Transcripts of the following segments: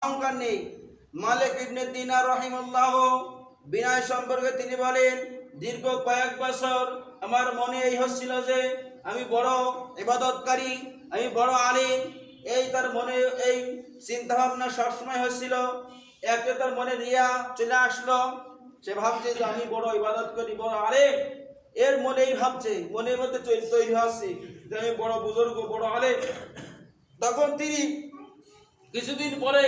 অহংকার নেই। মালিক ইবনে দিনার রাহিমাহুল্লাহ বিনয় সম্পর্কে তিনি বলেন, দীর্ঘ কয়েক বছর আমার মনে এই হচ্ছিল যে আমি বড় ইবাদতকারী, আমি বড় আলিম। এই তার মনে এই চিন্তা ভাবনা সবসময় হচ্ছিল। একটা তার মনে রিয়া চলে আসলো, সে ভাবছে যে আমি বড় ইবাদত করি, বড় আলিম। এর মনেই ভাবছে, মনের মধ্যে তৈরি হচ্ছে যে আমি বড় বুজুর্গ, বড় আলিম। তখন তিনি কিছুদিন পরে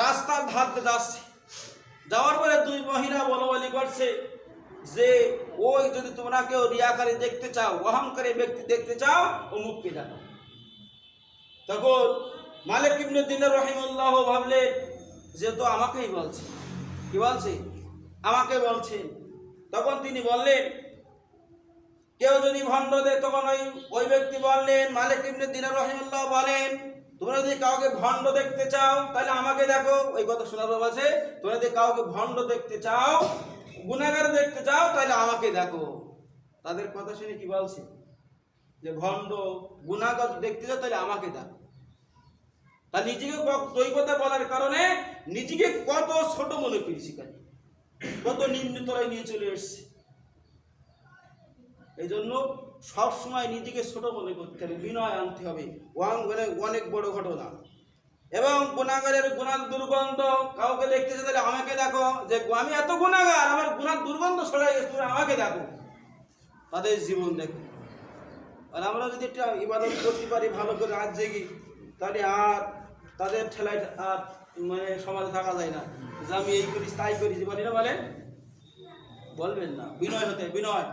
রাস্তার ধারে যাচ্ছে, যাওয়ার পরে দুই মহিলা বলাবলি করছে যে ওই যদি তোমরা কেউ রিয়াকারী দেখতে চাও, অহংকারী ব্যক্তি দেখতে চাও, অমুককে দেখো। তখন মালিক ইবনে দিনার রাহিমাহুল্লাহ ভাবলেন যে তো আমাকেই বলছে, কি বলছে? আমাকে বলছেন। তখন তিনি বললেন কেউ যদি ভণ্ড দেয়, তখন ওই ব্যক্তি বললেন, মালিক ইবনে দিনার রাহিমাহুল্লাহ বলেন, তোমরা যদি কাউকে ভণ্ড দেখতে চাও তাহলে আমাকে দেখো। ওই কথা শোনার পর বলছে, তোমরা যদি কাউকে ভণ্ড দেখতে চাও, গুনাহগার দেখতে চাও, তাহলে আমাকে দেখো। তাদের কথা শুনে কি বলছে যে ভণ্ড গুনাহগার দেখতে চাও তাহলে আমাকে দেখো। তা নিজেকে ওই কথা বলার কারণে নিজেকে কত ছোট মনে করেছি, কত নিম্নতলায় নিয়ে চলে এসেছে। এই জন্য সবসময় নিজেকে ছোট মনে করতে হবে, বিনয় আনতে হবে। অনেক বড় ঘটনা। এবং গুনাহগারের গুনার দুর্গন্ধ কাউকে দেখতেছে তাহলে আমাকে দেখো, যে আমি এত গুনাহগার, আমার গুনার দুর্গন্ধ ছড়াই গেছে, তুমি আমাকে দেখো। তাদের জীবন দেখো। আর আমরা যদি একটা ইবাদত করতে পারি ভালো করে রাত জেগে, তাহলে আর তাদের ঠেলায় আর মানে সমাজে থাকা যায় না যে আমি এই করিস তাই করিস, বলি না, বলে বলবেন না। বিনয় হতে, বিনয়।